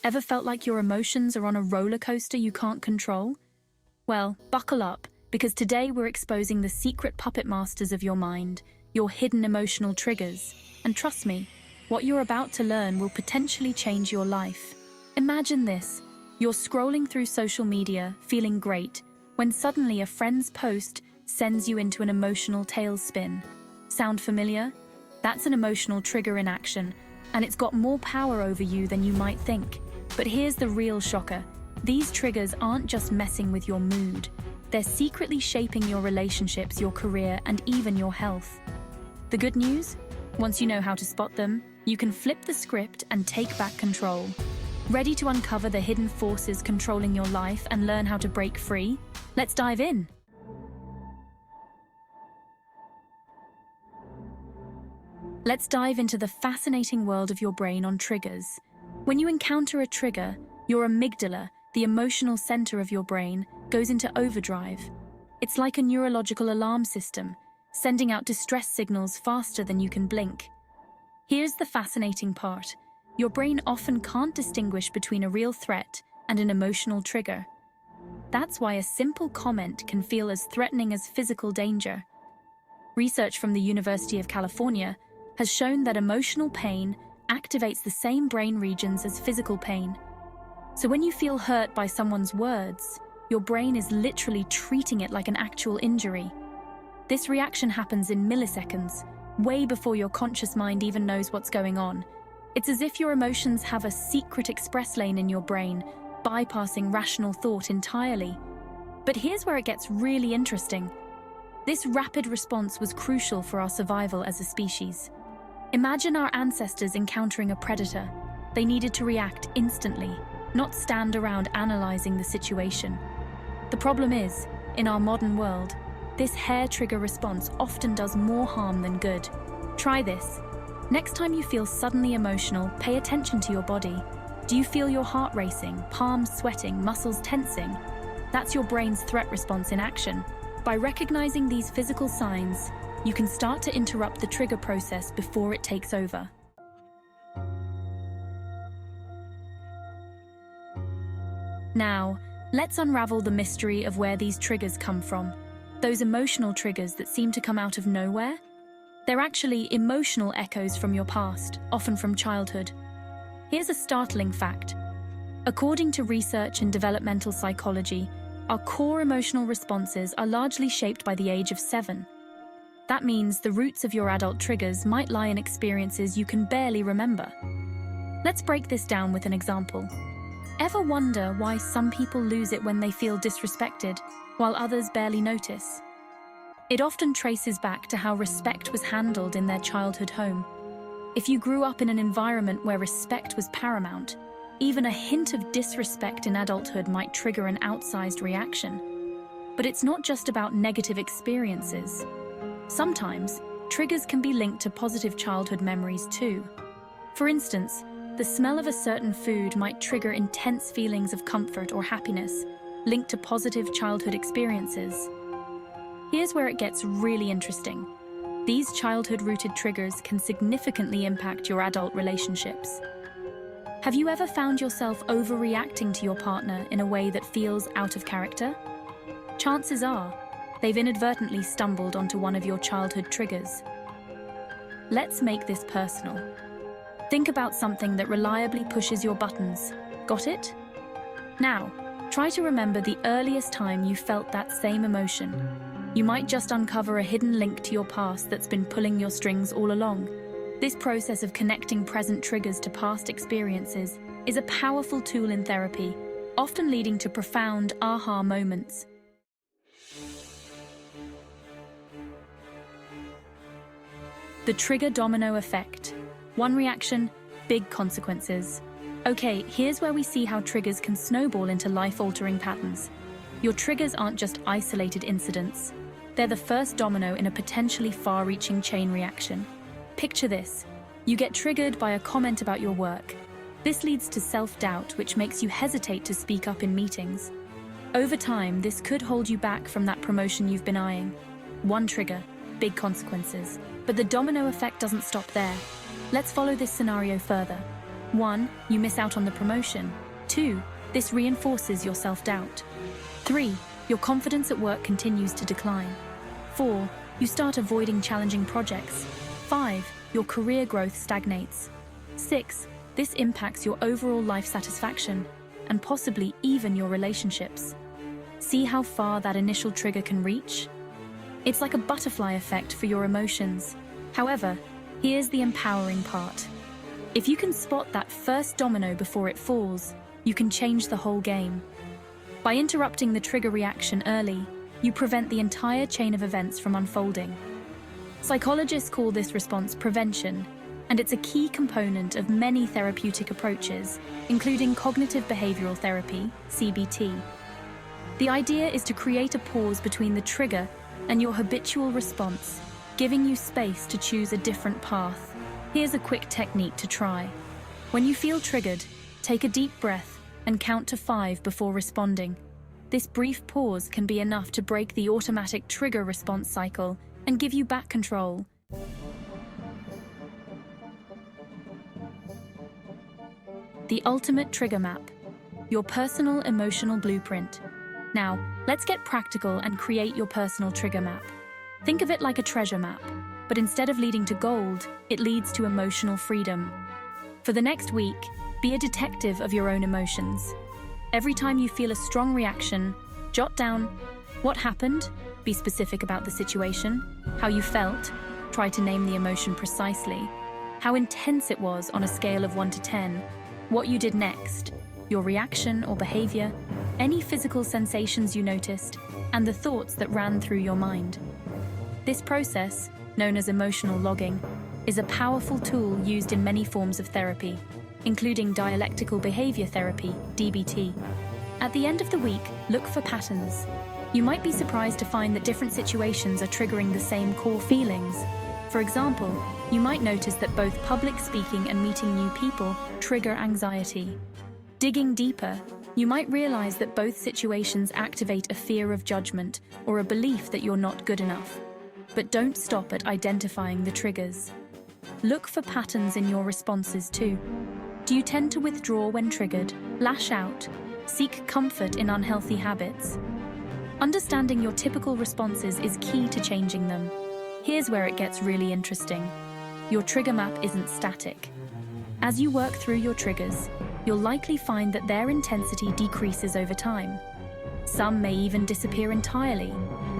Ever felt like your emotions are on a roller coaster you can't control? Well, buckle up, because today we're exposing the secret puppet masters of your mind, your hidden emotional triggers. And trust me, what you're about to learn will potentially change your life. Imagine this. You're scrolling through social media, feeling great, when suddenly a friend's post sends you into an emotional tailspin. Sound familiar? That's an emotional trigger in action, and it's got more power over you than you might think. But here's the real shocker. These triggers aren't just messing with your mood. They're secretly shaping your relationships, your career, and even your health. The good news? Once you know how to spot them, you can flip the script and take back control. Ready to uncover the hidden forces controlling your life and learn how to break free? Let's dive in. Let's dive into the fascinating world of your brain on triggers. When you encounter a trigger, your amygdala, the emotional center of your brain, goes into overdrive. It's like a neurological alarm system, sending out distress signals faster than you can blink. Here's the fascinating part. Your brain often can't distinguish between a real threat and an emotional trigger. That's why a simple comment can feel as threatening as physical danger. Research from the University of California has shown that emotional pain activates the same brain regions as physical pain. So when you feel hurt by someone's words, your brain is literally treating it like an actual injury. This reaction happens in milliseconds, way before your conscious mind even knows what's going on. It's as if your emotions have a secret express lane in your brain, bypassing rational thought entirely. But here's where it gets really interesting. This rapid response was crucial for our survival as a species. Imagine our ancestors encountering a predator. They needed to react instantly, not stand around analyzing the situation. The problem is, in our modern world, this hair trigger response often does more harm than good. Try this. Next time you feel suddenly emotional, pay attention to your body. Do you feel your heart racing, palms sweating, muscles tensing? That's your brain's threat response in action. By recognizing these physical signs, you can start to interrupt the trigger process before it takes over. Now, let's unravel the mystery of where these triggers come from. Those emotional triggers that seem to come out of nowhere? They're actually emotional echoes from your past, often from childhood. Here's a startling fact. According to research in developmental psychology, our core emotional responses are largely shaped by the age of 7. That means the roots of your adult triggers might lie in experiences you can barely remember. Let's break this down with an example. Ever wonder why some people lose it when they feel disrespected, while others barely notice? It often traces back to how respect was handled in their childhood home. If you grew up in an environment where respect was paramount, even a hint of disrespect in adulthood might trigger an outsized reaction. But it's not just about negative experiences. Sometimes, triggers can be linked to positive childhood memories too. For instance, the smell of a certain food might trigger intense feelings of comfort or happiness, linked to positive childhood experiences. Here's where it gets really interesting. These childhood-rooted triggers can significantly impact your adult relationships. Have you ever found yourself overreacting to your partner in a way that feels out of character? Chances are, they've inadvertently stumbled onto one of your childhood triggers. Let's make this personal. Think about something that reliably pushes your buttons. Got it? Now, try to remember the earliest time you felt that same emotion. You might just uncover a hidden link to your past that's been pulling your strings all along. This process of connecting present triggers to past experiences is a powerful tool in therapy, often leading to profound aha moments. The trigger domino effect. One reaction, big consequences. Okay, here's where we see how triggers can snowball into life-altering patterns. Your triggers aren't just isolated incidents. They're the first domino in a potentially far-reaching chain reaction. Picture this. You get triggered by a comment about your work. This leads to self-doubt, which makes you hesitate to speak up in meetings. Over time, this could hold you back from that promotion you've been eyeing. One trigger, big consequences. But the domino effect doesn't stop there. Let's follow this scenario further. 1. You miss out on the promotion. 2. This reinforces your self-doubt. 3. Your confidence at work continues to decline. 4. You start avoiding challenging projects. 5. Your career growth stagnates. 6. This impacts your overall life satisfaction and possibly even your relationships. See how far that initial trigger can reach? It's like a butterfly effect for your emotions. However, here's the empowering part. If you can spot that first domino before it falls, you can change the whole game. By interrupting the trigger reaction early, you prevent the entire chain of events from unfolding. Psychologists call this response prevention, and it's a key component of many therapeutic approaches, including cognitive behavioral therapy, CBT. The idea is to create a pause between the trigger and your habitual response, giving you space to choose a different path. Here's a quick technique to try. When you feel triggered, take a deep breath and count to 5 before responding. This brief pause can be enough to break the automatic trigger response cycle and give you back control. The ultimate trigger map, your personal emotional blueprint. Now, let's get practical and create your personal trigger map. Think of it like a treasure map, but instead of leading to gold, it leads to emotional freedom. For the next week, be a detective of your own emotions. Every time you feel a strong reaction, jot down what happened, be specific about the situation, how you felt, try to name the emotion precisely, how intense it was on a scale of 1 to 10, what you did next, your reaction or behavior, any physical sensations you noticed, and the thoughts that ran through your mind. This process, known as emotional logging, is a powerful tool used in many forms of therapy, including dialectical behavior therapy, DBT. At the end of the week, look for patterns. You might be surprised to find that different situations are triggering the same core feelings. For example, you might notice that both public speaking and meeting new people trigger anxiety. Digging deeper, you might realize that both situations activate a fear of judgment or a belief that you're not good enough. But don't stop at identifying the triggers. Look for patterns in your responses too. Do you tend to withdraw when triggered, lash out, seek comfort in unhealthy habits? Understanding your typical responses is key to changing them. Here's where it gets really interesting. Your trigger map isn't static. As you work through your triggers, you'll likely find that their intensity decreases over time. Some may even disappear entirely,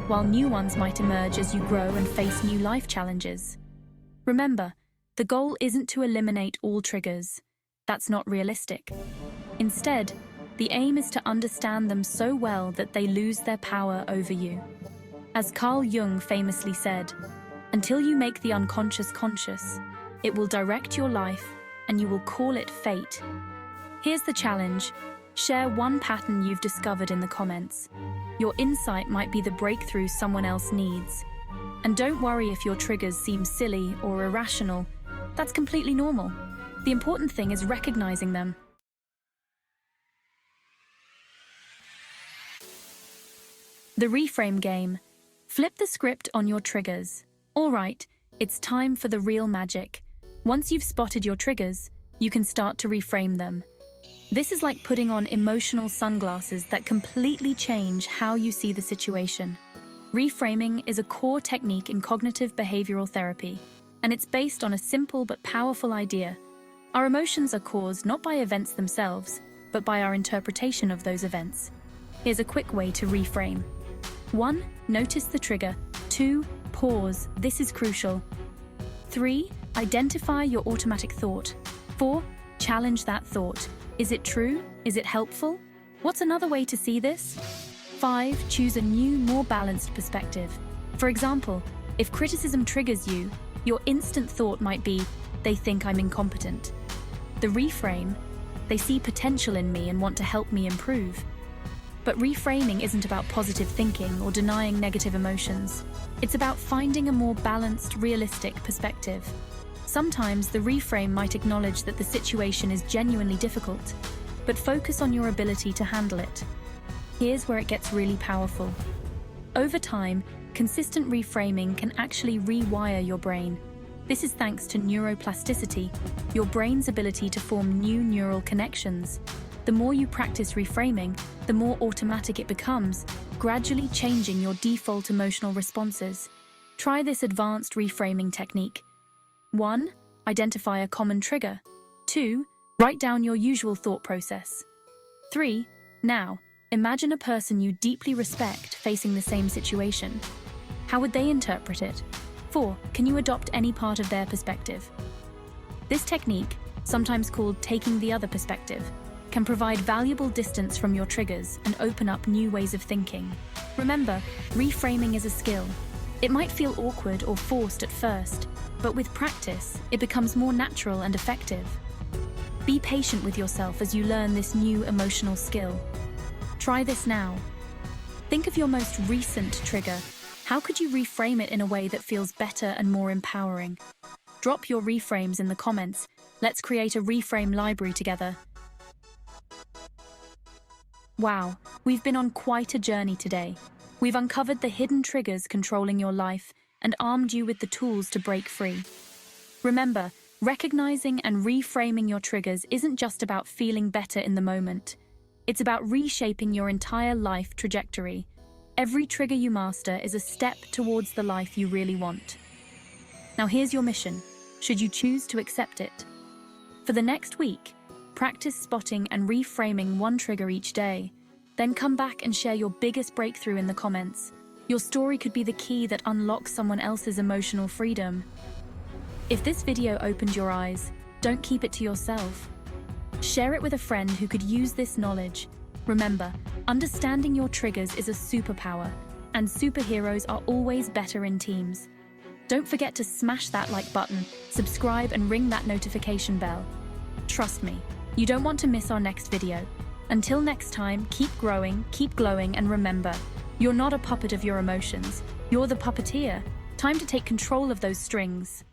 while new ones might emerge as you grow and face new life challenges. Remember, the goal isn't to eliminate all triggers. That's not realistic. Instead, the aim is to understand them so well that they lose their power over you. As Carl Jung famously said, "Until you make the unconscious conscious, it will direct your life and you will call it fate." Here's the challenge. Share one pattern you've discovered in the comments. Your insight might be the breakthrough someone else needs. And don't worry if your triggers seem silly or irrational. That's completely normal. The important thing is recognizing them. The reframe game. Flip the script on your triggers. All right, it's time for the real magic. Once you've spotted your triggers, you can start to reframe them. This is like putting on emotional sunglasses that completely change how you see the situation. Reframing is a core technique in cognitive behavioral therapy, and it's based on a simple but powerful idea. Our emotions are caused not by events themselves, but by our interpretation of those events. Here's a quick way to reframe. 1. Notice the trigger. 2. Pause. This is crucial. 3. Identify your automatic thought. 4. Challenge that thought. Is it true? Is it helpful? What's another way to see this? 5. Choose a new, more balanced perspective. For example, if criticism triggers you, your instant thought might be, "They think I'm incompetent." The reframe, "They see potential in me and want to help me improve." But reframing isn't about positive thinking or denying negative emotions. It's about finding a more balanced, realistic perspective. Sometimes the reframe might acknowledge that the situation is genuinely difficult, but focus on your ability to handle it. Here's where it gets really powerful. Over time, consistent reframing can actually rewire your brain. This is thanks to neuroplasticity, your brain's ability to form new neural connections. The more you practice reframing, the more automatic it becomes, gradually changing your default emotional responses. Try this advanced reframing technique. 1. Identify a common trigger. 2. Write down your usual thought process. 3. Now, imagine a person you deeply respect facing the same situation. How would they interpret it? 4. Can you adopt any part of their perspective? This technique, sometimes called taking the other perspective, can provide valuable distance from your triggers and open up new ways of thinking. Remember, reframing is a skill. It might feel awkward or forced at first, but with practice, it becomes more natural and effective. Be patient with yourself as you learn this new emotional skill. Try this now. Think of your most recent trigger. How could you reframe it in a way that feels better and more empowering? Drop your reframes in the comments. Let's create a reframe library together. Wow, we've been on quite a journey today. We've uncovered the hidden triggers controlling your life and armed you with the tools to break free. Remember, recognizing and reframing your triggers isn't just about feeling better in the moment. It's about reshaping your entire life trajectory. Every trigger you master is a step towards the life you really want. Now here's your mission, should you choose to accept it. For the next week, practice spotting and reframing one trigger each day. Then come back and share your biggest breakthrough in the comments. Your story could be the key that unlocks someone else's emotional freedom. If this video opened your eyes, don't keep it to yourself. Share it with a friend who could use this knowledge. Remember, understanding your triggers is a superpower, and superheroes are always better in teams. Don't forget to smash that like button, subscribe and ring that notification bell. Trust me, you don't want to miss our next video. Until next time, keep growing, keep glowing, and remember, you're not a puppet of your emotions. You're the puppeteer. Time to take control of those strings.